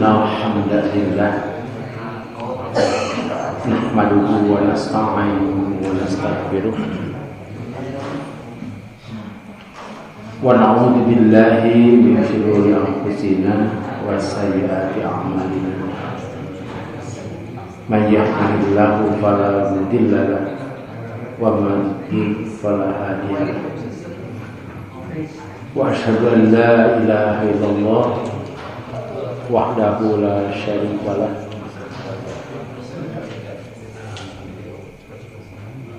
الحمد لله نحمده ونستعينه ونستغفره ونعوذ بالله من شرور أنفسنا وسيئات أعمالنا من يهده الله فلا مضل له ومن يضلل فلا هادي له وأشهد أن لا إله إلا الله وحده لا شريك له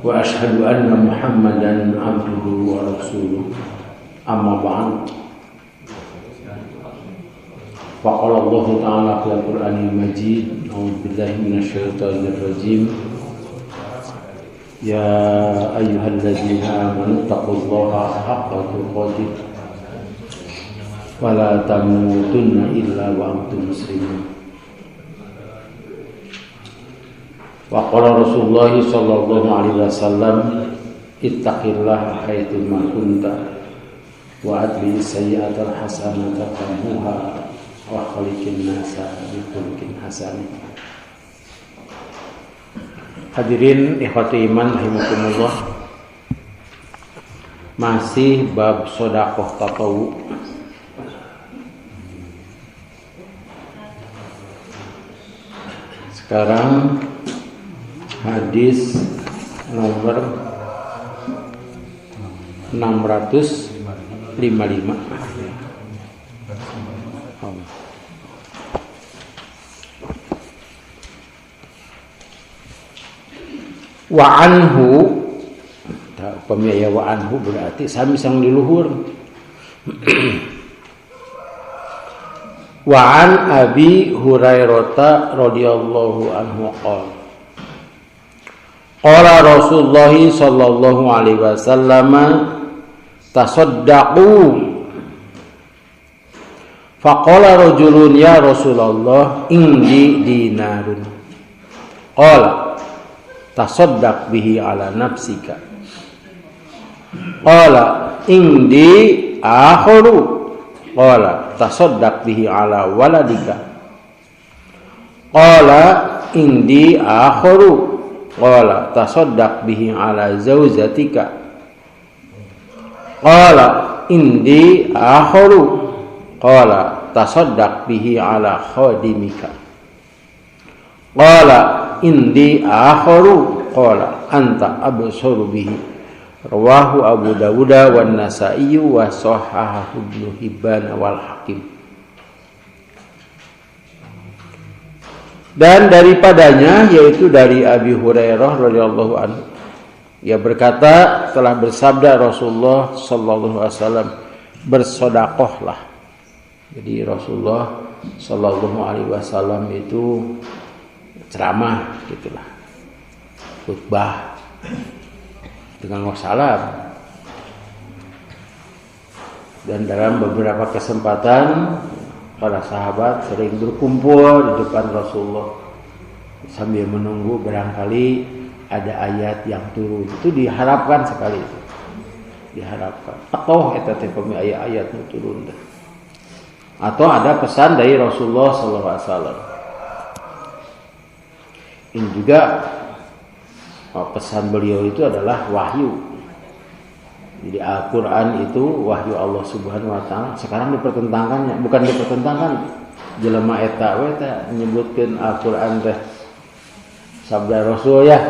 وأشهد أن محمدا عبده ورسوله أما بعد فقال الله تعالى في القرآن المجيد أعوذ بالله من الشيطان الرجيم يا أيها الذين آمنوا اتقوا الله حق تقاته ولا تموتن إلا وأنتم مسلمون وقال رسول الله صلى الله عليه وسلم اتق الله حيثما كنت وأتبع السيئة الحسنة تمحوها وخلق الناس بخلق حسن. Hadirin ikhwati iman rahimakumullah, masih bab sedekah tatawu. Sekarang hadis nomor 655. Wa anhu, pemiaya wa anhu berarti sami sang di luhur. Wa an Abi Hurairah radhiyallahu anhu qala qala Rasulullah sallallahu alaihi wasallam tasaddaqu faqala rajulun ya Rasulullah indi dinarun qala tasaddaq bihi ala nafsika qala indi akharu qala tasaddaq bihi ala waladika qala indi akharu qala tasaddaq bihi ala zawjatika qala indi akharu qala tasaddaq bihi ala khadimika qala indi akharu qala anta absaru bihi. Rawahu Abu Dawud wan Nasa'i wa sahahahu Ibnu Hibban wal Hakim. Dan daripadanya yaitu dari Abi Hurairah radhiyallahu anhu, ia berkata telah bersabda Rasulullah sallallahu alaihi wasallam, bersedekahlah. Jadi Rasulullah sallallahu alaihi wasallam itu ceramah gitulah, khutbah dengan wassalam. Dan dalam beberapa kesempatan para sahabat sering berkumpul di depan Rasulullah sambil menunggu barangkali ada ayat yang turun. Itu diharapkan sekali, diharapkan. Atau eta teh ayat nu turun dah. Atau ada pesan dari Rasulullah sallallahu alaihi wasallam. Ini juga pesan beliau itu adalah wahyu. Jadi Al-Quran itu wahyu Allah Subhanahu Wa Taala. Sekarang dipertentangkannya, bukan dipertentangkan. Jelema eta menyebutkan Al-Quran teh sabda Rasul ya.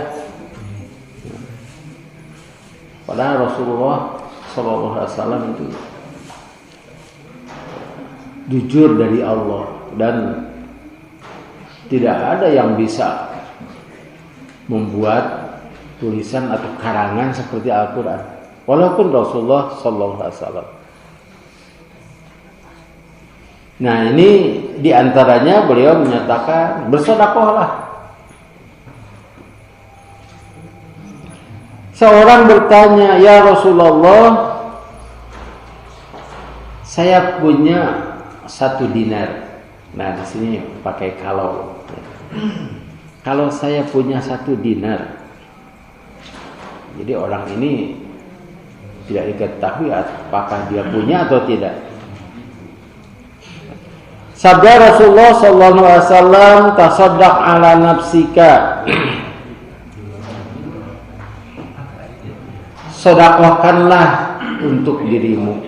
Padahal Rasulullah Sallallahu Alaihi Wasallam itu jujur dari Allah dan tidak ada yang bisa membuat tulisan atau karangan seperti Al-Quran, walaupun Rasulullah Sallallahu Alaihi Wasallam. Nah ini diantaranya beliau menyatakan bersedekahlah. Seorang bertanya, ya Rasulullah, saya punya 1 dinar. Nah di sini pakai kalau. Kalau saya punya 1 dinar, jadi orang ini tidak diketahui apakah dia punya atau tidak. Sabda Rasulullah sallallahu alaihi wasallam, tasaddaq ala nafsika. Sedekahkanlah untuk dirimu.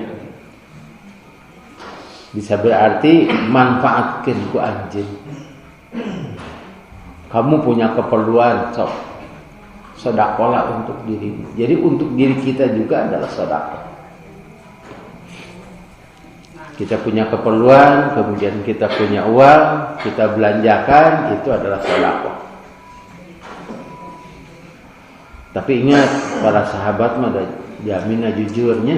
Bisa berarti manfaatkan ku anjeun. Kamu punya keperluan, sok sedekahlah untuk dirimu. Jadi untuk diri kita juga adalah sedekah. Kita punya keperluan, kemudian kita punya uang, kita belanjakan, itu adalah sedekah. Tapi ingat, para sahabat mah ada jaminan jujurnya.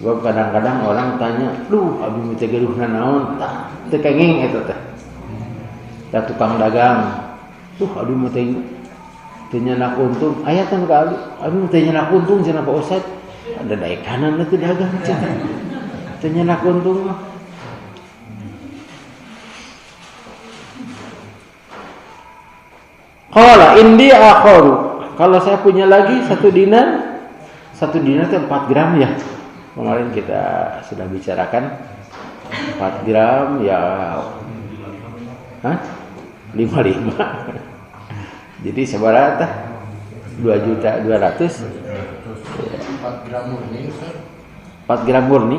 Sebab kadang-kadang orang tanya, "Duh, abdi mah teh geruhna naon?" Tah, teu kenging eta teh. Da tukang dagang, "Duh, abdi mah teh nyenak untung." Aya tan ka abdi mah teh nyenak untung cenah Pak Ustad. Ada daya kanan itu dagang cenah. Teu nyenak untung mah. Qala indi akharu. Kalau saya punya lagi 1 dinar. 1 dinar itu 4 gram ya. Kemarin kita sudah bicarakan 4 gram ya 55. Jadi seberapa? 2.200.000. 4 gram murni. 4 gram murni?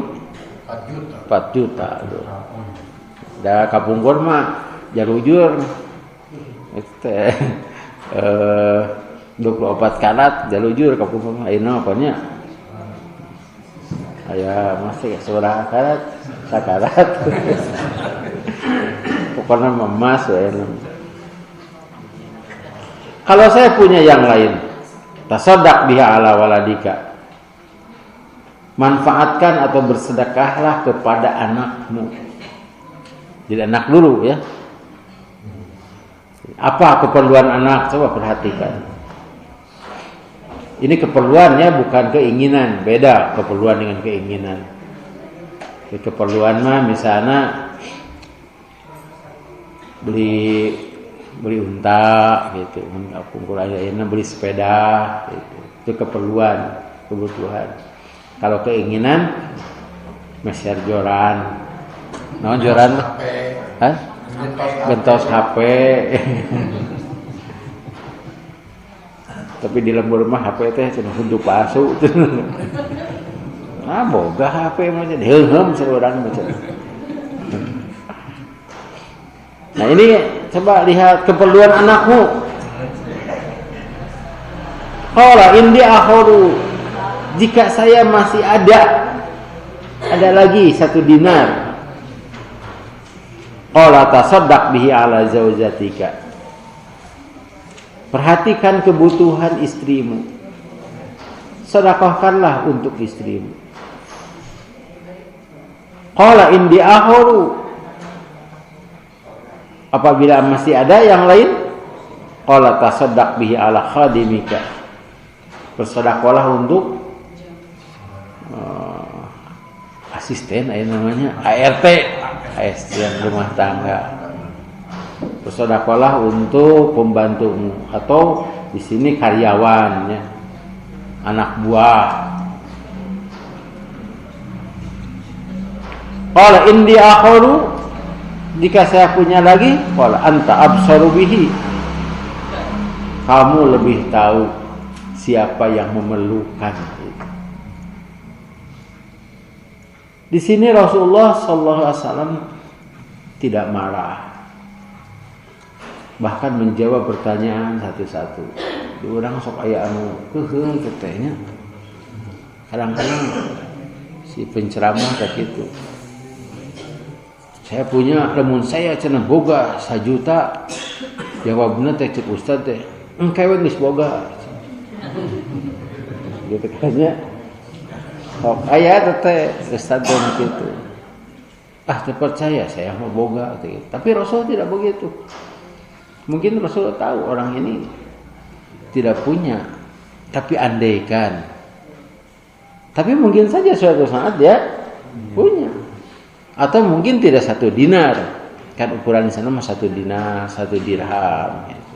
4 juta. 4 juta. Da kapungkur mah jalujur. Itu 24 karat jalujur kapungkur mah ayeuna apanya? Aya masih seberapa karat? Sakarat. Pokoknya emas ya. Kalau saya punya yang lain, tasaddaq biha ala waladika. Manfaatkan atau bersedekahlah kepada anakmu. Jadi anak dulu ya. Apa keperluan anak? Coba perhatikan. Ini keperluannya bukan keinginan, beda keperluan dengan keinginan. Keperluan mah misalnya beli unta gitu, ayeuna beli sepeda gitu. Itu keperluan, kebutuhan. Kalau keinginan meser joran. Naon joran? Hah? Gentos HP. Tapi di lembur mah HP teh cenah huntu palsu. Ah boga HP mah jadi heum saurang macam. Nah ini coba lihat keperluan anakmu. Qala indi akharu. Jika saya masih ada lagi 1 dinar. Qala tasaddaq bihi ala zaujatika. Perhatikan kebutuhan istrimu. Sedekahkanlah untuk istrimu. Qala indi akharu. Apabila masih ada yang lain, qala tasaddaq bihi ala khadimika. Bersedekahlah untuk asisten namanya ART, asisten rumah tangga. Bersedekahlah untuk pembantumu atau di sini karyawannya, anak buah. Qala indi akharu, jika saya punya lagi, qala anta absaru bihi. Kamu lebih tahu siapa yang memerlukan itu. Di sini Rasulullah sallallahu alaihi wasallam tidak marah. Bahkan menjawab pertanyaan satu-satu. Di urang sok aya anu keuheung tetehnya. Kadang-kadang si penceramah kayak gitu. Saya punya lamun saya cenah boga 1 juta. Jawabna teh cek ustad teh, engke we geus boga. Gitu kayaknya. Sok aya teh ustad teh kitu. Ah, teu percaya saya mah boga gitu. Tapi Rasul tidak begitu. Mungkin Rasul tahu orang ini tidak punya, tapi andaikan. Tapi mungkin saja suatu saat dia punya. Atau mungkin tidak 1 dinar. Kan ukuran di sana mah 1 dinar, 1 dirham. Gitu.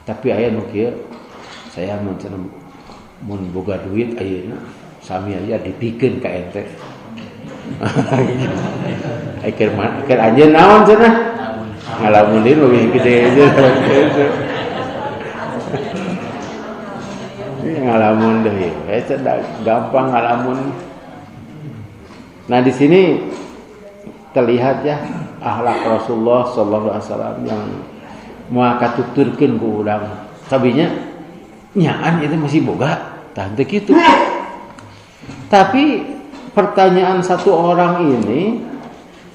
Tapi aya nu kieu, saya mun boga duit ayeuna sami aja dipikeun ka ente. Akhir anjeun naon cenah? Ngalamun deui lebih gede aja. Ngalamun deui. Gampang ngalamun. Nah, di sini terlihat ya akhlak Rasulullah sallallahu alaihi wasallam yang moal katuturkeun ku urang. Sabinya nyaan itu masih boga, tah teu kitu. Tapi pertanyaan satu orang ini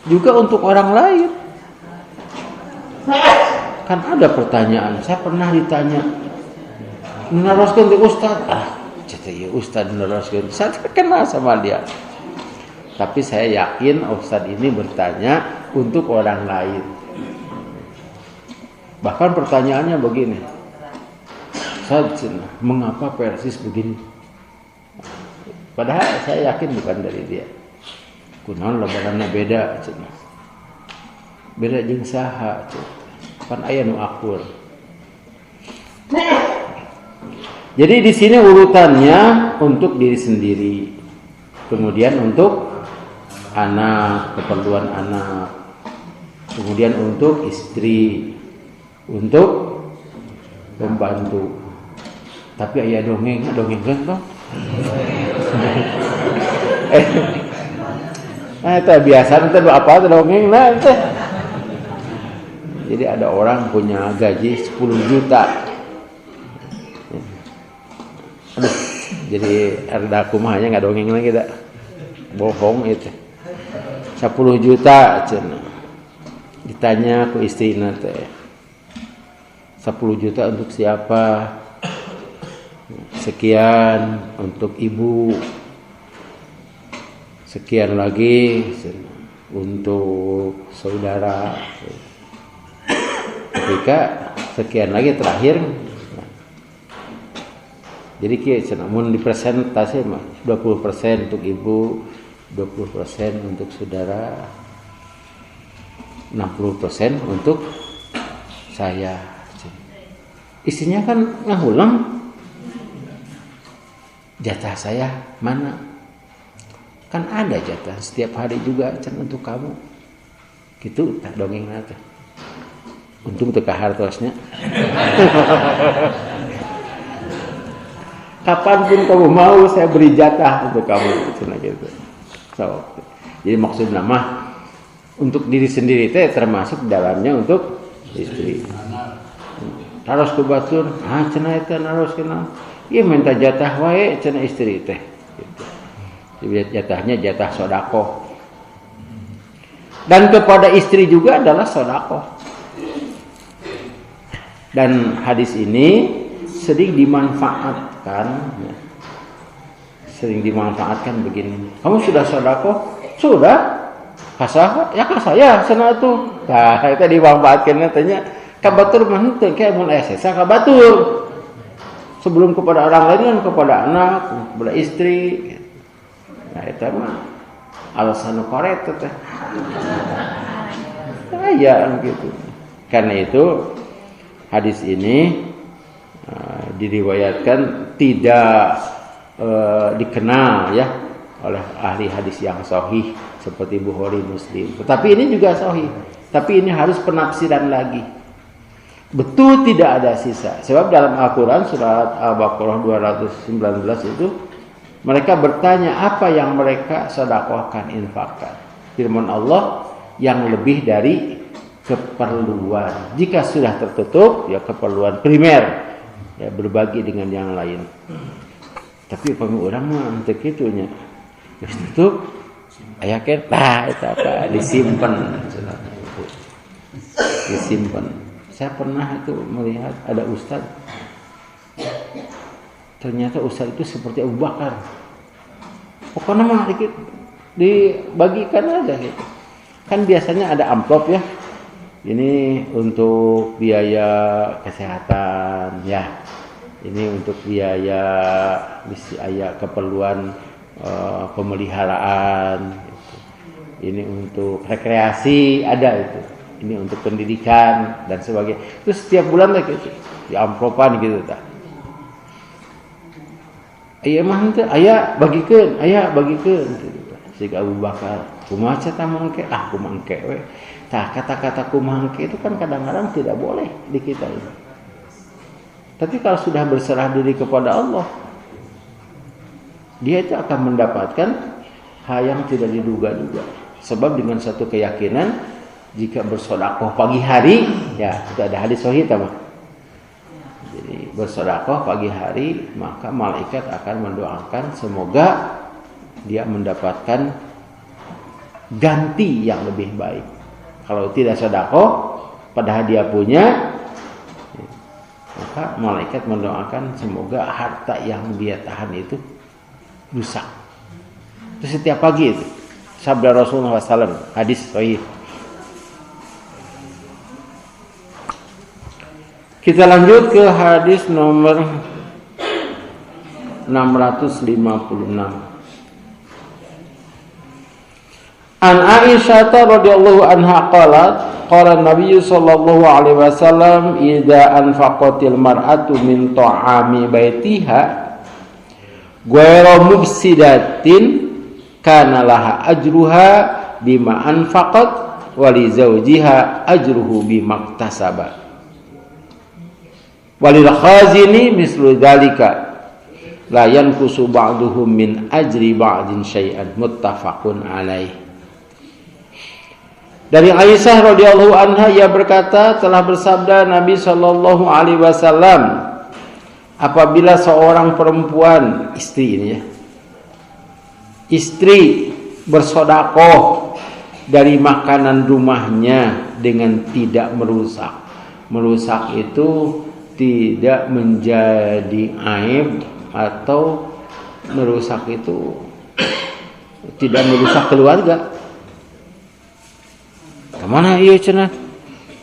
juga untuk orang lain. Kan ada pertanyaan, saya pernah ditanya, naroskeun ti ustaz. Cete ieu ustaz naroskeun. Saya kenal sama dia. Tapi saya yakin ustaz ini bertanya untuk orang lain. Bahkan pertanyaannya begini. Ustaz, mengapa Persis begini? Padahal saya yakin bukan dari dia. Kunaon lebaranna beda cenah. Beda jeung saha cenah. Kan aya nu akur. Jadi di sini urutannya untuk diri sendiri. Kemudian untuk anak, keperluan anak. Kemudian untuk istri, untuk pembantu. Tapi aya dongeng kan toh. Itu biasa itu apa dongeng nah itu. Jadi ada orang punya gaji 10 juta. Jadi ada kumahnya enggak dongeng lagi dah. Bohong itu. 10 juta cenah. Ditanya ku istrina teh. 10 juta untuk siapa? Sekian untuk ibu. Sekian lagi untuk saudara. Ketika sekian lagi terakhir. Jadi kieu mun dipresentasi mah 20% untuk ibu, 20% untuk saudara, 60% untuk saya. Isinya kan ngahulang. Jatah saya mana? Kan ada jatah setiap hari juga untuk kamu. Gitu tak dongeng teh. Untung teu kahartosnya. Kapanpun kamu mau saya beri jatah untuk kamu cenah gitu. So, jadi maksudna mah untuk diri sendiri teh termasuk dalamnya untuk istri. Naros ku batur, cenah eta naros kenal. Ieu minta jatah wae cenah istri teh. Gitu. Jadi jatahnya jatah sedekah. Dan kepada istri juga adalah sedekah. Dan hadis ini sering dimanfaatkan begini. Kamu sudah sedekah? Sudah. Kasah? Ya kasaya cenah atuh. Tah eta dimanfaatkeun tanya ka batur mah henteu kae mun aya sesa ka batur. Sebelum kepada orang lain kan kepada anak, kepada istri. Nah itu mah alasan korek teh. Ya gitu. Karena itu hadis ini diriwayatkan tidak dikenal ya oleh ahli hadis yang sahih seperti Bukhari, Muslim. Tetapi ini juga sahih. Tapi ini harus penafsiran lagi. Betul tidak ada sisa. Sebab dalam Al-Quran surat Al-Baqarah 219 itu mereka bertanya apa yang mereka sedekahkan, infakkan. Firman Allah yang lebih dari keperluan. Jika sudah tertutup ya keperluan primer ya berbagi dengan yang lain. Tapi pami urang mah henteu kitu nya. Geus tutup aya ke tah eta apa disimpen. Disimpen. Saya pernah itu melihat ada ustaz. Ternyata ustaz itu seperti Abu Bakar. Pokoknya mah dikit dibagikan aja gitu. Kan biasanya ada amplop ya. Ini untuk biaya kesehatan ya. Ini untuk biaya keperluan pemeliharaan gitu. Ini untuk rekreasi ada itu. Ini untuk pendidikan dan sebagainya. Itu setiap bulan lah gitu. Di amplopan gitu tak. Aya mah teu aya bagikeun si Abu Bakar. Kumaha cenah mangke? Kumaha engke we. Tah kata-kata kumaha engke itu kan kadang-kadang tidak boleh di kita ini. Tapi kalau sudah berserah diri kepada Allah, dia itu akan mendapatkan hal yang tidak diduga-duga. Sebab dengan satu keyakinan, jika bersedekah pagi hari, ya itu ada hadis sahih apa? Jadi bersedekah pagi hari, maka malaikat akan mendoakan semoga dia mendapatkan ganti yang lebih baik. Kalau tidak sedekah, padahal dia punya, maka malaikat mendoakan semoga harta yang dia tahan itu rusak. Itu setiap pagi itu. Sabda Rasulullah SAW, hadis sahih. Kita lanjut ke hadis nomor 656. An Aisyah radhiyallahu anha qalat qala Nabi sallallahu alaihi wasallam idza anfaqatil mar'atu min ta'ami baitiha ghairu mufsidatin kana laha ajruha bima anfaqat wa li zawjiha ajruhu bima iktasaba walil khazini mislu dzalika la yanqusu ba'duhum min ajri ba'din syai'an muttafaqun alaih. Dari Aisyah radhiyallahu anha, ia berkata, telah bersabda Nabi sallallahu alaihi wasallam, apabila seorang perempuan, istri ini ya, istri bersedekah dari makanan rumahnya dengan tidak merusak. Merusak itu tidak menjadi aib, atau merusak itu tidak merusak keluarga. Kemana ieu cenah?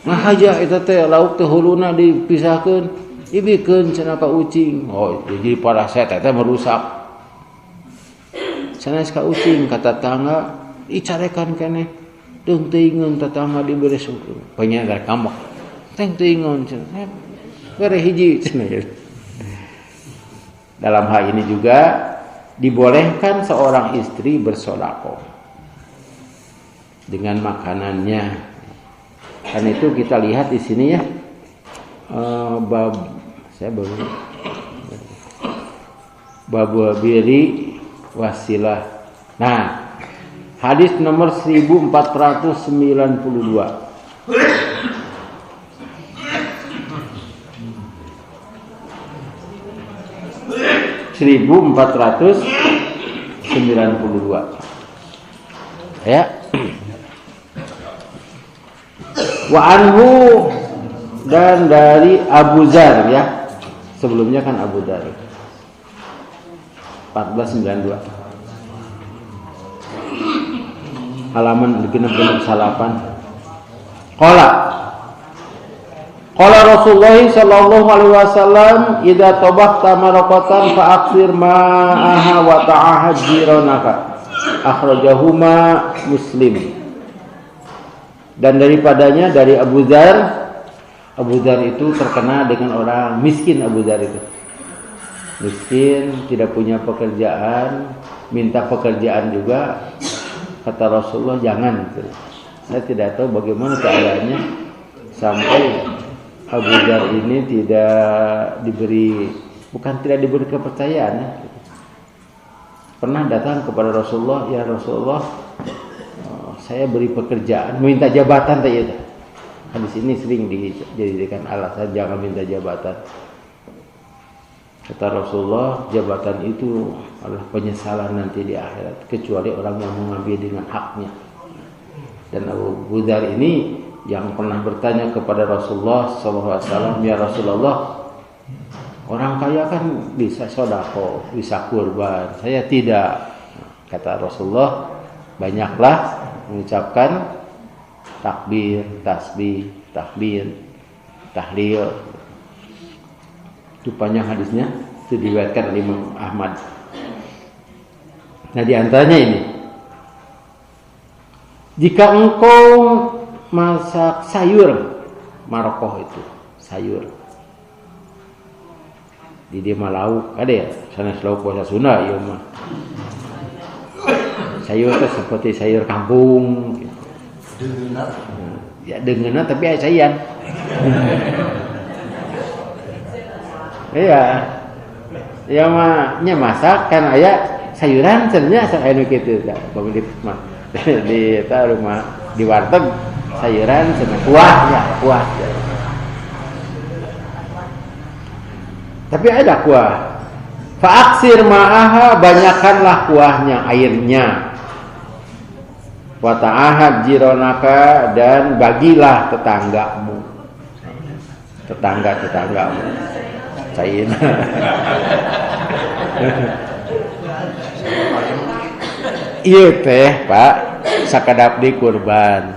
Ngahaja eta teh lauk teh huluna dipisahkeun, ibikeun cenah ka ucing. Oh, jadi paraset eta merusak. Sanes ka ucing ka tetangga dicarekan keneh. Deung teuingeun tetangga dibere suku. Penyaga kamak. Teng teuingeun cenah. Bere hiji cenah. Dalam hal ini juga dibolehkan seorang istri bersedekah dengan makanannya. Kan itu kita lihat di sini ya. Bab biri wasilah. Nah, hadis nomor 1492. Ya. Wa anhu, dan dari Abu Dzar ya. Sebelumnya kan Abu Dzar. 1492. Halaman genep-genep salapan. Qala Rasulullah sallallahu alaihi wasallam, idza tabaqta maraqatan fa aksir ma'aha wa ta'ahad jiranaka. Akhrajahuma Muslim. Dan daripadanya dari Abu Dzar itu terkenal dengan orang miskin. Abu Dzar itu miskin, tidak punya pekerjaan, minta pekerjaan juga. Kata Rasulullah, jangan. Saya tidak tahu bagaimana keadaannya sampai Abu Dzar ini tidak diberi kepercayaan. Pernah datang kepada Rasulullah, ya Rasulullah, saya beri pekerjaan, minta jabatan teh itu. Hadis ini sering dijadikan alasan jangan minta jabatan. Kata Rasulullah, jabatan itu adalah penyesalan nanti di akhirat, kecuali orang yang mengambil dengan haknya. Dan Abu Dzar ini yang pernah bertanya kepada Rasulullah SAW, ya Rasulullah, orang kaya kan bisa sedekah, bisa kurban, saya tidak. Kata Rasulullah, banyaklah mengucapkan takbir, tasbih, tahmid, tahlil. Itu panjang hadisnya, itu diriwayatkan oleh Imam Ahmad. Nah, di antaranya ini, jika engkau masak sayur, marokoh itu sayur, di dia mah lauk ada ya sanes lauk puasa Sunda ieu mah sayur teh seperti sayur kampung gitu. Deungeuna Ya deungeunna tapi aya sayan. Iya. Ya mah nya masak kan aya sayuran cenanya asa anu kitu tah. Pemilik mah di eta rumah di warteg sayuran cenah kuah ya, kuah. Tapi ada kuah. Fa'aksir ma'aha, banyakkanlah kuahnya, airnya. Wa ta'ahad jironaka, dan bagilah tetanggamu. Tetanggamu. Caina. Iya teh, Pak, sakadap di kurban.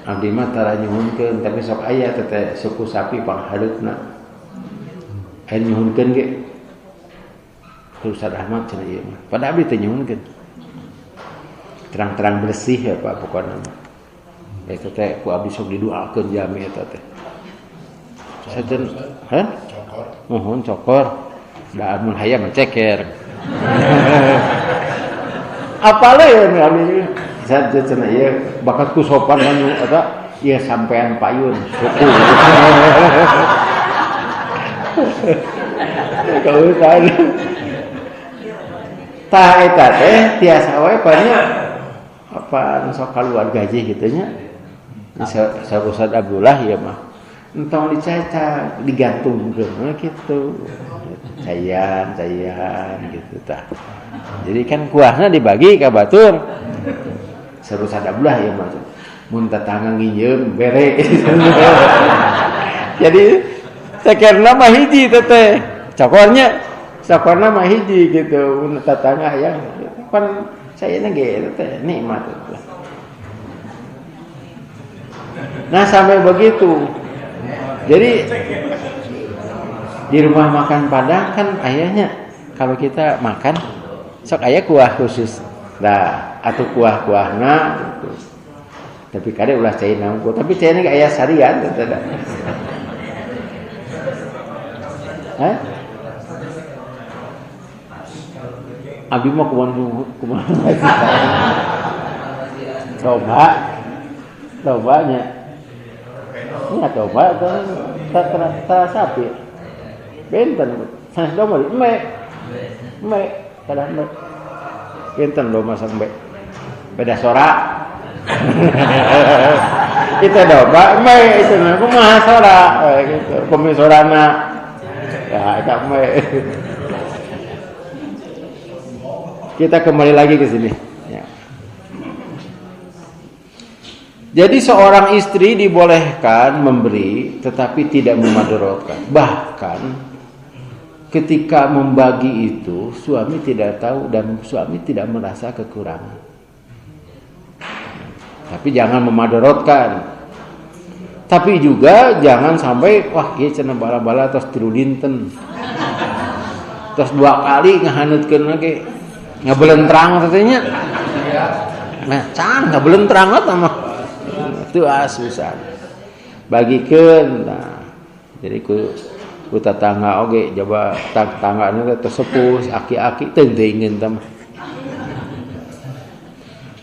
Abdi mah tara nyuhunkeun tapi sok aya teh suku sapi panghareutna. Aya nyuhunkeun ge. Ustaz Ahmad cenah ieu mah. Pada abdi teh nyuhunkeun. Terang-terang bersih ya Pak pokona mah. Eta teh ku abdi sok didoakeun jami eta teh. Sajen, cokor. Mohon cokor. Da mun hayang ceker. Apale ya abdi saja cenah ieu bakat ku sopan anu eta ieu sampean payun suku. Kausan. Tah eta teh tiasa wae panya apa anu sok kaluar gaji kitu nya. Sa Ustaz Abdullah ieu mah. Entong dicaca digantungkeun kitu. Cayan gitu tah. Jadi kan kuahna dibagi ka batur. Seru sadablah ya mas. Mun tetangga nginjeun bere. Jadi cekerna mah hiji teh. Cokorna mah hiji gitu. Mun tetangga ya pan sayana ge teh nikmat teh. Nah sampai begitu. Jadi di rumah makan Padang kan ayahnya kalau kita makan sok aya kuah khusus. Nah, atau kuah-kuahna gitu. Tapi kade ulah cai nangku, tapi cai ge aya sarian teh da. Hah? Abi mah kumaha. Tobanya. Nya toba ta sapi. Benten, sanes domba me kada me. Benten domba sang beda sorak. Kita domba me itu mah kumaha sorak gitu. Pemisorana. Ya, eta me. Kita kembali lagi ke sini. Ya. Jadi seorang istri dibolehkan memberi tetapi tidak memudaratkan. Bahkan ketika membagi itu suami tidak tahu dan suami tidak merasa kekurangan. Tapi jangan memudaratkan. Tapi juga jangan sampai wah ieu cenah bala-bala tos 3 dinten. Tos 2 kali ngahaneutkeun ge ngabelentrang teh nya. Nah, can ngabelentrang mah. Itu asusan bagikeun nah jadi ku tetangga oge coba tetanggana teh sepuh aki-aki teu teuingeun teh mah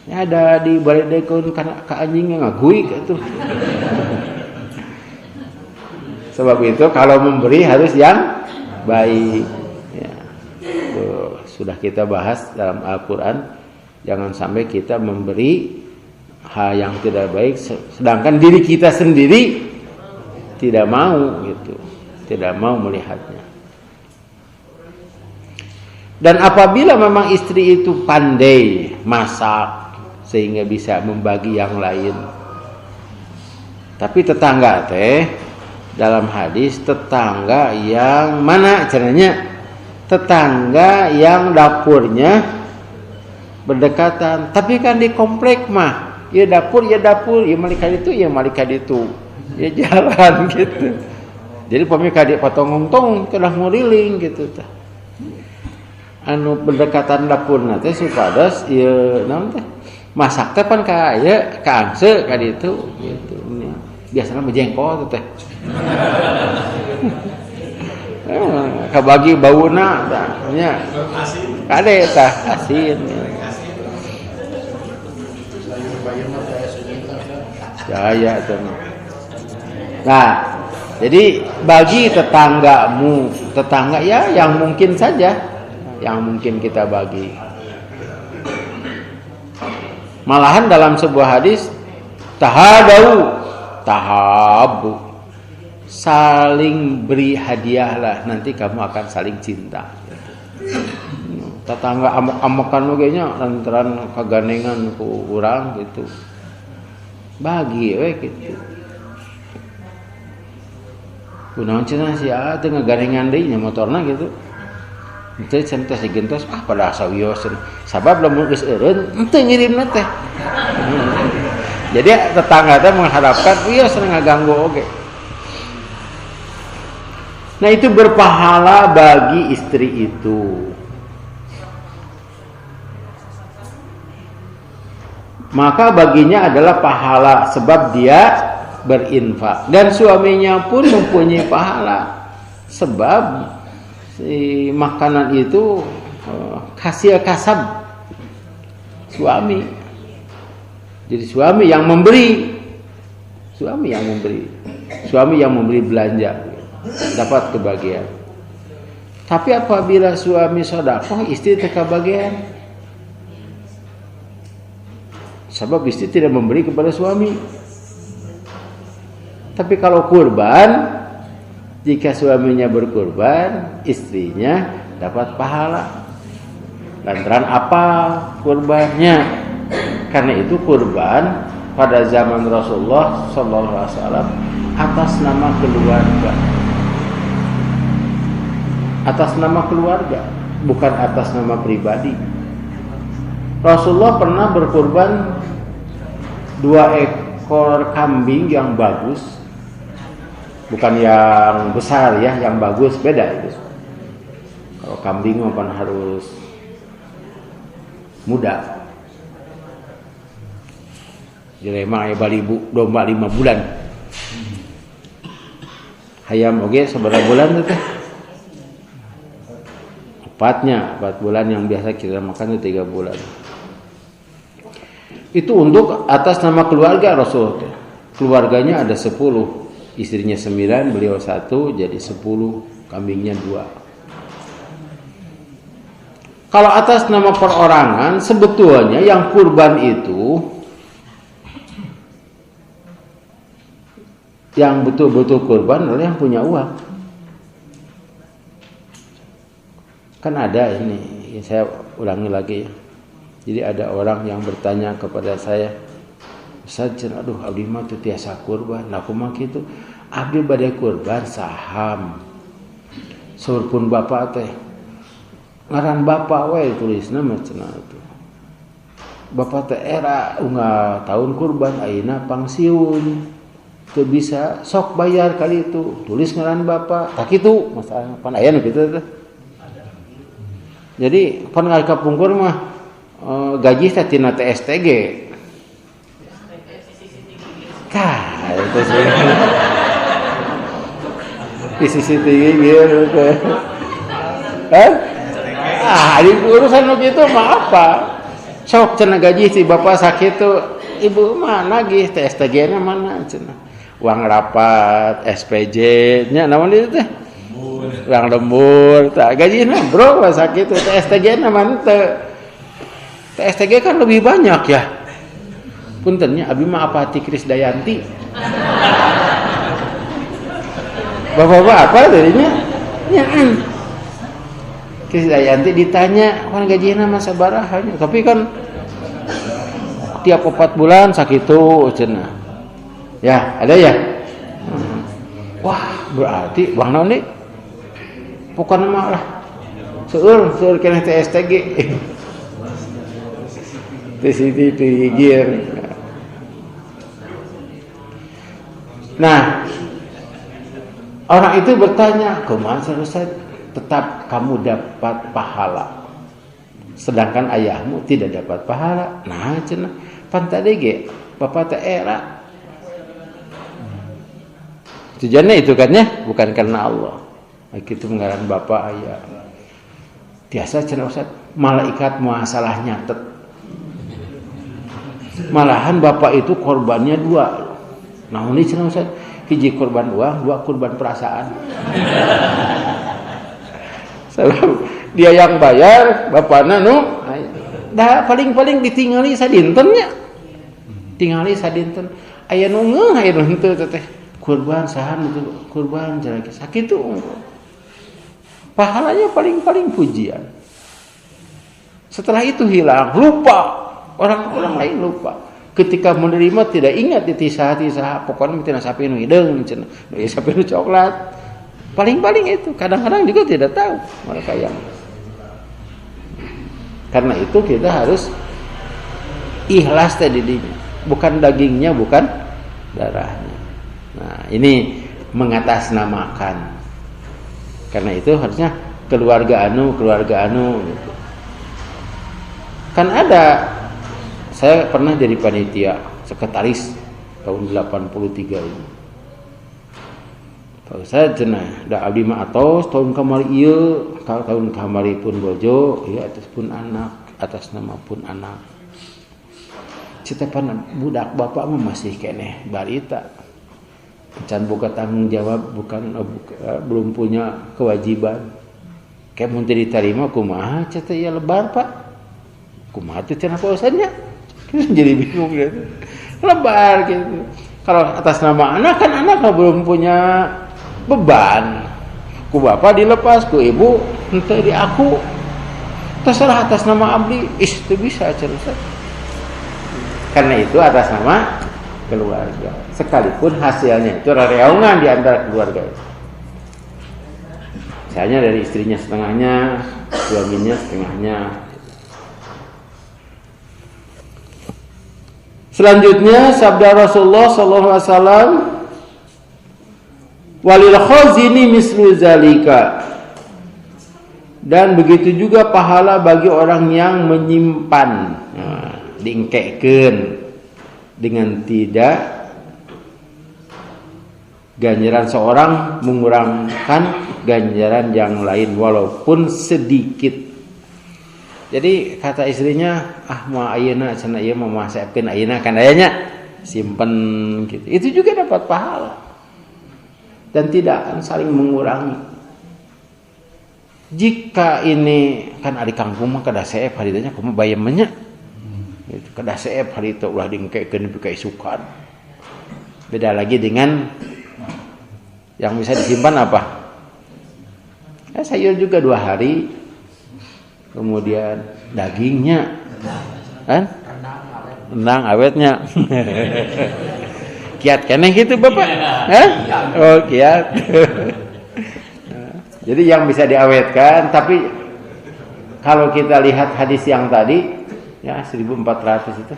ya ada di baledekeun ka anjing ngaguig atuh sebab itu kalau memberi harus yang baik ya tuh, sudah kita bahas dalam Al-Qur'an jangan sampai kita memberi hal yang tidak baik sedangkan diri kita sendiri tidak mau gitu, tidak mau melihatnya. Dan apabila memang istri itu pandai masak sehingga bisa membagi yang lain. Tapi tetangga teh dalam hadis tetangga yang mana caranya? Tetangga yang dapurnya berdekatan, tapi kan di komplek mah ya dapur, ya malika itu, ya malika itu. Ya jalan gitu. Jadi pamika di patongong-tong kedah nguriling gitu tah. Anu berdekatan dapurna teh supados ieu naon teh? Masak teh pan ka aya ka angse ka ditu gitu. Biasana mah jengkol teh. Kabagi bauna tah nya. Kade tah asin. Jaya itu. Nah, jadi bagi tetanggamu, tetangga ya yang mungkin saja, yang mungkin kita bagi. Malahan dalam sebuah hadis tahadau, tahabu, saling beri hadiahlah, nanti kamu akan saling cinta. Tetangga amok-amokan oge nya lantaran kaganengan ku urang gitu. Bagi we gitu. Kunaon cenah sia teu ngagarengan deui nya motorna gitu. Teu cenah sigentos pada asa wioseun. Sabab lamun geus eureun teu ngirimna teh. Jadi tetangga teh mengharapkan wios ngaganggu oge. Nah itu berpahala bagi istri itu. Maka baginya adalah pahala sebab dia berinfak, dan suaminya pun mempunyai pahala sebab si makanan itu hasil kasab suami. Jadi suami yang memberi, suami yang memberi belanja dapat kebagian. Tapi apabila suami sedekah, istri teu kebagian. Sebab istri tidak memberi kepada suami. Tapi kalau kurban, jika suaminya berkurban, istrinya dapat pahala. Lantaran apa kurbannya? Karena itu kurban pada zaman Rasulullah SAW atas nama keluarga. Atas nama keluarga, bukan atas nama pribadi. Rasulullah pernah berkurban 2 ekor kambing yang bagus, bukan yang besar ya, yang bagus, beda itu. Kalau kambing maupun harus muda. Jelema aya balibu domba 5 bulan. Hayam oge sabaraha bulan teh? 4 bulan, yang biasa kita makan itu 3 bulan. Itu untuk atas nama keluarga Rasul. Keluarganya ada 10, istrinya 9, beliau 1, jadi 10, kambingnya 2. Kalau atas nama perorangan, sebetulnya yang kurban itu, yang betul-betul kurban adalah yang punya uang. Kan ada ini, saya ulangi lagi ya. Jadi ada orang yang bertanya kepada saya, Ustaz, aduh abdi mah teu tiasa kurban. Nah kumaha kitu? Abdi bade kurban saham. Saurpun bapak teh. Ngaran bapak we tulisna mah cenah atuh. Bapak teh era unggal tahun kurban ayeuna pangsiun. Teu bisa sok bayar kali itu. Tulis ngaran bapak. Tak kitu masalah pan aya nu kitu teh. Jadi pan ngalika pungkur mah gaji teh tina TSTG. Tah, itu sih. Di CCTV gitu. Di urusan begitu mah apa? Sok cenah gaji si bapak sakitu, ibu mah nagih TSTG-na mana cenah. Uang rapat, SPJ nya naon itu teh? Uang lembur, tah gajina bro sakitu TSTG-na mah teu. TSTG kan lebih banyak ya. Puntennya abi mah apa hati Krisdayanti. Bapak-bapak apa tadinya? Ya. Krisdayanti ditanya, "Kan gajinya mah sabaraha?" Tapi kan tiap 4 bulan sakitu cenah. Ya, ada ya? Wah, berarti bang naon deui? Pokona mah lah. Seueur keneh TSTG. CCTV gear. Nah, orang itu bertanya, "Kumaha Ustaz? Tetap kamu dapat pahala, sedangkan ayahmu tidak dapat pahala." Nah, cenah pan tadi ge bapak teh era Tujuannya itu kan ya, bukan karena Allah. Itu ngaran bapak aya. Biasa cenah Ustaz, malaikat masalah nyatet. Malahan bapak itu korbannya 2. Nah, ini cenah Ustaz, hiji korban uang, 2 korban perasaan. Dia yang bayar, bapakna dah paling-paling ditingali sadintennya. Tingali sadinten. Aya nu ngeuh aya nu henteu teh. Kurban sahan itu kurban jalaki sakitu. Pahalanya paling-paling pujian. Setelah itu hilang, lupa. Orang-orang lain lupa. Ketika menerima tidak ingat ditisah-tisah, pokoknya tina sapi nu hideung cenah. Ya sapi nu coklat. Paling-paling itu, kadang-kadang juga tidak tahu mereka yang. Karena itu kita harus ikhlas tadi dinya, bukan dagingnya, bukan darahnya. Nah, ini mengatasnamakan. Karena itu harusnya keluarga anu gitu. Kan ada, saya pernah jadi panitia sekretaris tahun 83 ini. Kalau saya cenah da abdi mah atos tahun kamari ieu, tahun kamari pun bojo, ieu atas pun anak, atas nama pun anak. Citepan budak bapak mah masih keneh barita. Can boga tanggung jawab, belum punya kewajiban. Kayak mun teu diterima kumaha cenah ieu lebar, Pak. Kumaha teh cenah pausannya? Jadi bingung gitu. Lebar gitu. Kalau atas nama anak kan anak belum punya beban. Ku bapak dilepas, ku ibu henteu di aku. Terserah atas nama abdi, teu bisa cenah. Karena itu atas nama keluarga. Sekalipun hasilnya itu rereungan di antara keluarga itu. Misalnya dari istrinya setengahnya, suaminya setengahnya. Selanjutnya sabda Rasulullah sallallahu alaihi wasallam, walil khazini mislu zalika. Dan begitu juga pahala bagi orang yang menyimpan, diengkekeun dengan tidak ganjaran seorang mengurangkan ganjaran yang lain walaupun sedikit. Jadi kata istrinya, mau ayeuna cenah ieu mah masakeun ayeuna kan ayanya simpen gitu. Itu juga dapat pahala. Dan tidak akan saling mengurangi. Jika ini kan ari kampung mah kada seep haritanya kumaha bayemnya. Gitu. Kada seep harita ulah diengkekeun pika isukan. Beda lagi dengan yang bisa disimpan apa? Sayur juga 2 hari. Kemudian dagingnya kan? Rendang awetnya. Kiat keneh gitu Bapak? Oh, kiat. Jadi yang bisa diawetkan, tapi kalau kita lihat hadis yang tadi ya 1400 itu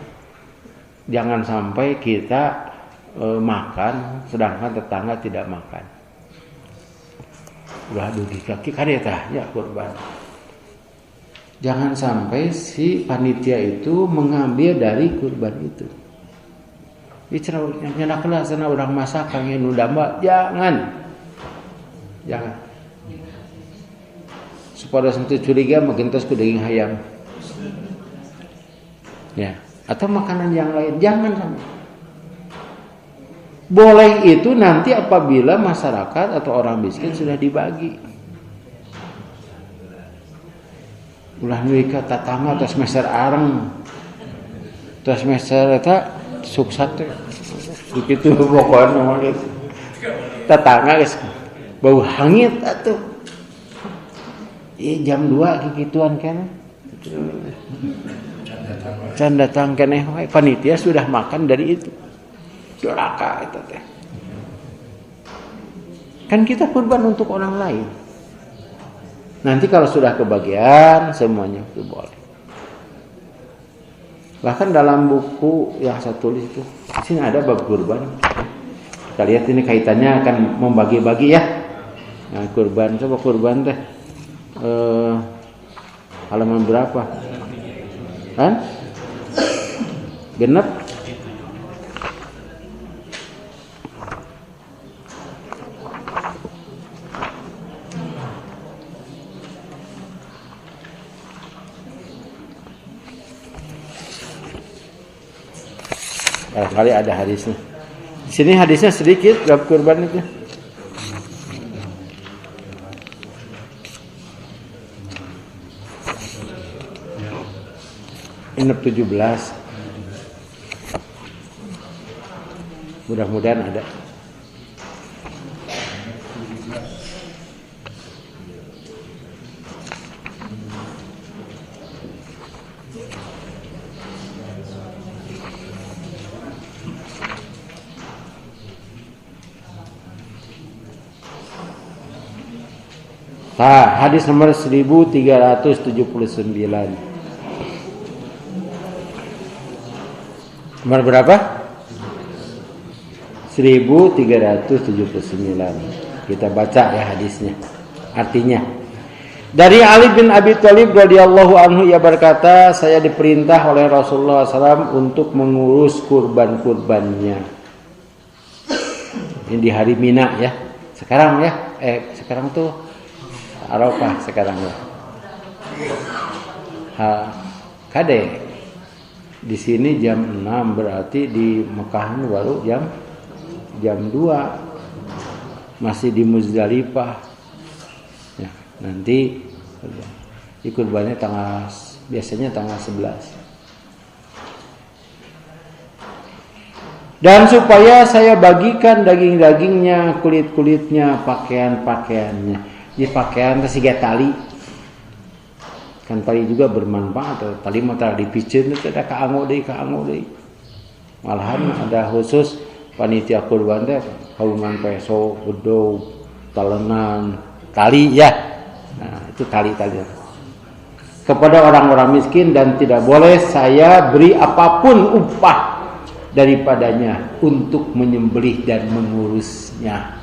jangan sampai kita makan sedangkan tetangga tidak makan. Udah dugi kaki kareta ya kurban. Jangan sampai si panitia itu mengambil dari kurban itu. Dicerah nyenakeun sana urang masak kangge nu damba, jangan. Supaya sentuh curiga mungkin tos ku daging hayam. Ya, atau makanan yang lain jangan sampai. Boleh itu nanti apabila masyarakat atau orang miskin sudah dibagi. Ulah nuika tatangga tos meser areng. Tos meser eta suksat teh. Begitu pokokna mah gitu. Tatangga geus bau hangit atuh. Jam 2 kikituan kan. Can datang keneh wae panitia sudah makan dari itu. Duraka itu teh. Kan kita kurban untuk orang lain. Nanti kalau sudah kebagian semuanya itu boleh. Bahkan dalam buku yang saya tulis itu, di sini ada bab kurban. Kita lihat ini kaitannya akan membagi-bagi ya. Nah, kurban, coba kurban teh. Halaman berapa? Kan? Genep. Barangkali ada hadisnya. Di sini hadisnya sedikit bab kurban itu. Ini 17. Mudah-mudahan ada. Nah, hadis nomor 1379. Nomor berapa? 1379. Kita baca ya hadisnya. Artinya, dari Ali bin Abi Thalib radhiyallahu anhu ia berkata, saya diperintah oleh Rasulullah SAW untuk mengurus kurban-kurbannya. Ini di hari Mina ya. Sekarang ya, sekarang tuh Arafah sekarang ya. Kade. Di sini jam 6 berarti di Mekah baru jam 2. Masih di Muzdalifah. Ya, nanti kurbannya biasanya tanggal 11. Dan supaya saya bagikan daging-dagingnya, kulit-kulitnya, pakaian-pakaiannya. Di pakaian kesiga tali. Kan tali juga bermanfaat. Tali mah tali dipicen itu ada kaango deui. Malahan ada khusus panitia kurban teh kaungan peso, bedog, talenan, tali ya. Nah, itu tali-tali. Kepada orang-orang miskin dan tidak boleh saya beri apapun upah daripadanya untuk menyembelih dan mengurusnya.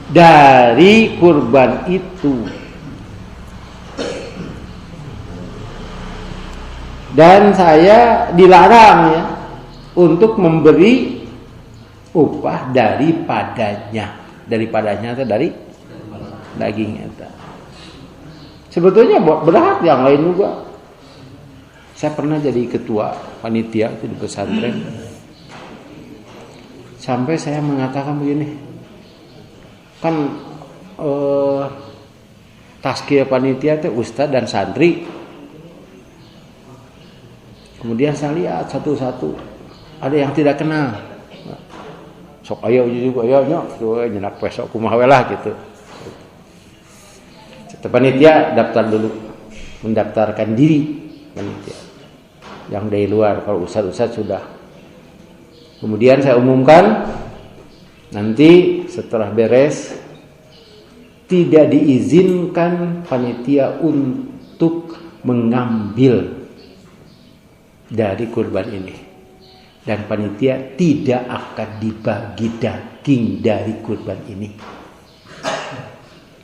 Dari kurban itu. Dan saya dilarang ya untuk memberi upah daripadanya itu dari daging itu. Sebetulnya berhak yang lain juga. Saya pernah jadi ketua panitia itu di pesantren. Sampai saya mengatakan begini. Kan tazkiyah panitia itu ustaz dan santri. Kemudian saya lihat satu-satu ada yang tidak kenal. Sok ayo juga ayo nyenak besok kumaha we lah gitu. Panitia daftar dulu, mendaftarkan diri panitia. Yang dari luar, kalau ustaz sudah. Kemudian saya umumkan nanti setelah beres tidak diizinkan panitia untuk mengambil dari kurban ini. Dan panitia tidak akan dibagi daging dari kurban ini.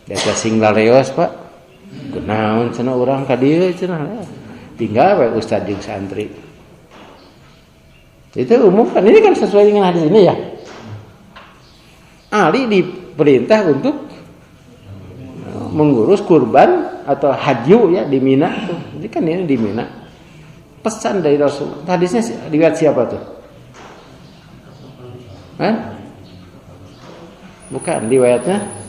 Data sing laleos Pak. Kunaon cenah urang ka dieu cenah. Tinggal we ustaz jeung santri. Itu umum kan ini kan sesuai dengan hadis ini ya. Ali diperintah untuk mengurus kurban atau hadyu ya di Mina tuh. Jadi kan ini di Mina. Pesan dari Rasul. Hadisnya riwayat siapa tuh? Bukan riwayatnya.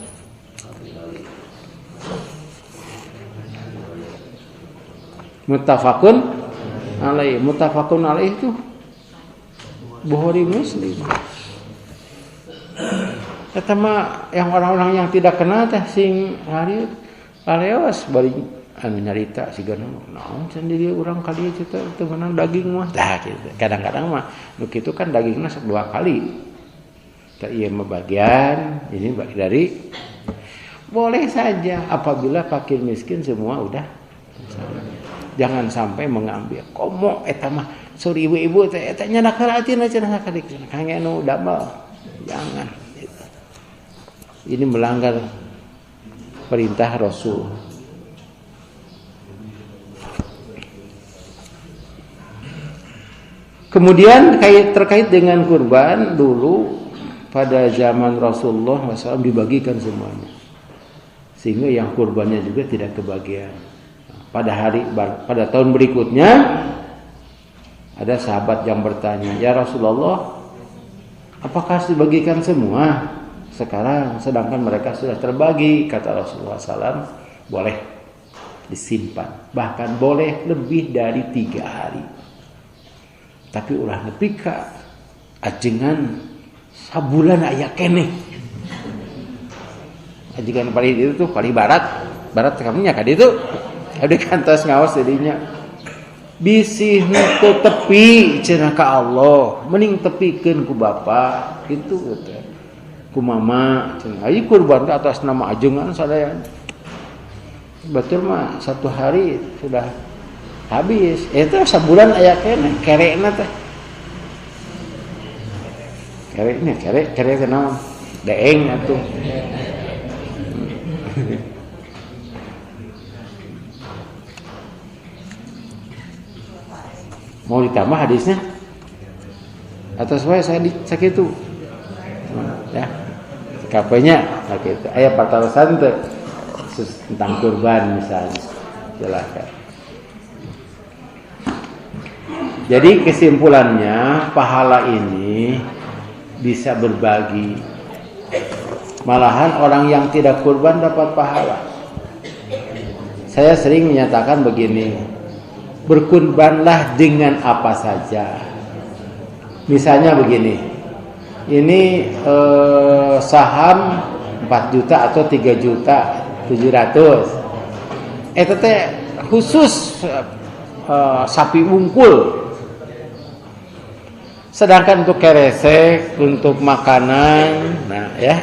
Muttafaqun alaih itu Bukhari Muslim. Eta mah yang orang-orang yang tidak kenal teh sing hari aleos bari anu nyarita sigana naon sendiri urang kali cerita teu menang daging mah tah gitu. Kadang-kadang mah nu kitu kan dagingna sok 2 kali. Teh ieu mah bagian, ini bagi dari boleh saja apabila fakir miskin semua udah. Jangan sampai mengambil komo eta mah suri ibu-ibu teh eta nyanak haratina cenah kadik kangge anu damel. Jangan gitu. Ini melanggar perintah Rasul. Kemudian terkait dengan kurban dulu pada zaman Rasulullah SAW dibagikan semuanya. Sehingga yang kurbannya juga tidak kebagian. Pada tahun berikutnya Ada sahabat yang bertanya, "Ya Rasulullah, apakah harus dibagikan semua sekarang sedangkan mereka sudah terbagi?" Kata Rasulullah SAW, boleh disimpan, bahkan boleh lebih dari 3 hari. Tapi ulah nepi ka ajengan sabulan aya keneh. Ajengan paling itu tuh paling barat kamunya ka ditu. Ada kantos ngaos jadinya. Bisih teu tepi cenah ka Allah, mending tepikeun ku bapa gitu teh. Ku mama cenah. Ieu kurban atas nama ajengan sadaya. Betul mah 1 hari sudah habis. Itu sabulan aya keneh, kerekna teh. Kerek teh naon? Deeng atuh. Mau ditambah hadisnya? Atau saya sakitu. Ya. Kapenya sakitu. Aya patarosan teh tentang kurban misalnya. Silakan. Jadi kesimpulannya pahala ini bisa berbagi. Malahan orang yang tidak kurban dapat pahala. Saya sering menyatakan begini, berkurbanlah dengan apa saja. Misalnya begini, ini saham 4 juta atau 3 juta 700. Itu teh khusus sapi unggul. Sedangkan untuk keresek, untuk makanan, nah ya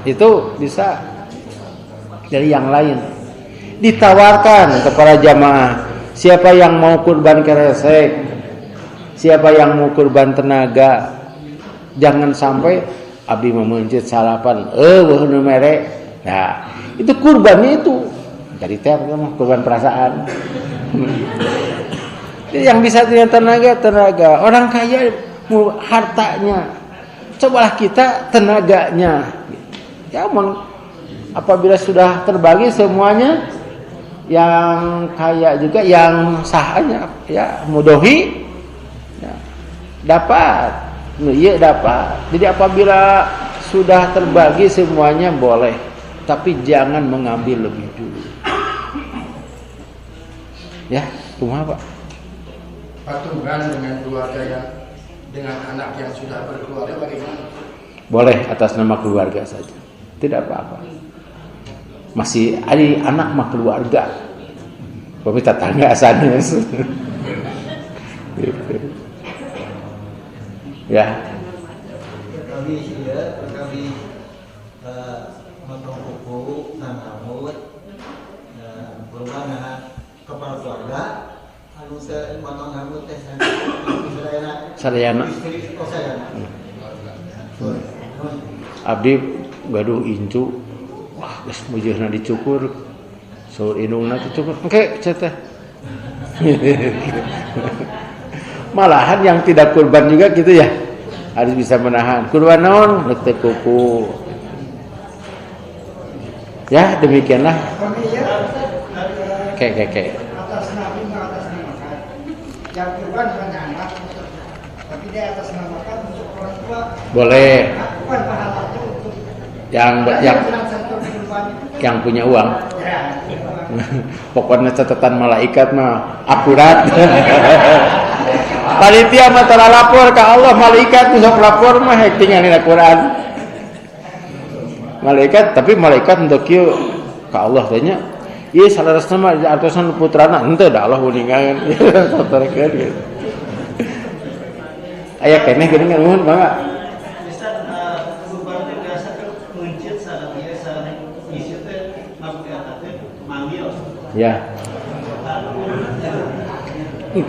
itu bisa dari yang lain. Ditawarkan kepada jamaah, siapa yang mau kurban keresek, siapa yang mau kurban tenaga, jangan sampai abdi memencet salapan, weuh merek. Nah, itu kurbannya itu dari teh kurban perasaan. Yang bisa punya tenaga, orang kaya hartanya, cobalah kita tenaganya. Ya, apabila sudah terbagi semuanya, yang kaya juga, yang sahanya, ya mudohi, ya, dapat, iya dapat. Jadi apabila sudah terbagi semuanya boleh, tapi jangan mengambil lebih dulu. Ya, kumaha Pak? Patungan dengan keluarga yang dengan anak yang sudah berkeluarga bagaimana? Boleh atas nama keluarga saja, tidak apa-apa. Masih ada anak mah keluarga, tapi tetangga asalnya. Gitu. Ya. Kami motong kuku nanamut berubah kepala keluarga. Anu saya motong rambut teh Sadayana. Abdi gaduh incu. Wah, geus mujurna dicukur. Saur indungna dicukur. Engke cenah. Malahan yang tidak kurban juga gitu ya. Harus bisa menahan. Kurban naon? Letek kuku. Ya, demikianlah. Oke. Yang kurban hanya anak, tapi dia atas namakan untuk orang tua. Boleh. Bukan pahalanya untuk yang punya uang. Ya. Pokoknya catatan malaikat mah akurat. Panitia mah tara lapor ke Allah, malaikat sok lapor mah hek tinggalin Al-Qur'an. Malaikat untuk kieu ka Allah tanya. Iya salarasna mah artosan putrana henteu da Allah uningan. Satorkeun gitu. Aya keneh geuning nuhun Bangga. Bisa kurban teh biasa mencit sadaya sareng isi teh make teh manggil. Ya.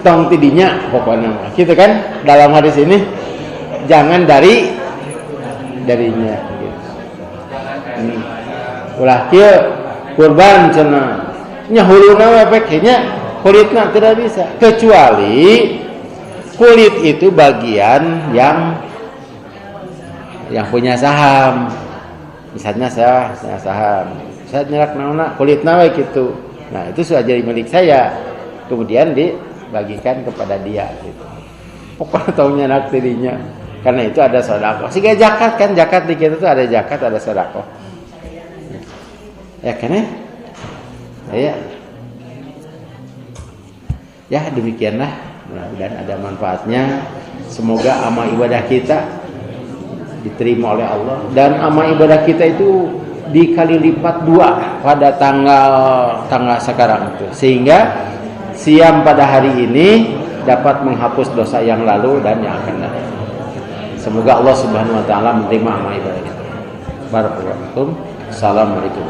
Tong tidinya pokoknya mah. Gitu kan dalam hadis ini jangan darinya gitu. Ulah kieu kurban cenah nya huluna we pekenya kulitna tidak bisa, kecuali kulit itu bagian yang punya saham. Misalnya saya saham, saya nyerak naonna kulitna we kitu. Nah, itu sudah jadi milik saya. Kemudian bagikan kepada dia gitu. Pokoknya taunya anak tirinya. Karena itu ada sedekah. Sehingga zakat kan, zakat di kita tuh ada zakat, ada sedekah. Ya kan ya? Ya. Ya demikianlah. Mudah-mudahan ada manfaatnya. Semoga amal ibadah kita diterima oleh Allah, dan amal ibadah kita itu dikali lipat 2 pada tanggal sekarang itu, sehingga siam pada hari ini dapat menghapus dosa yang lalu dan yang akan datang. Semoga Allah Subhanahu wa taala menerima amal ibadah kita. Barakallahu fikum. Assalamualaikum.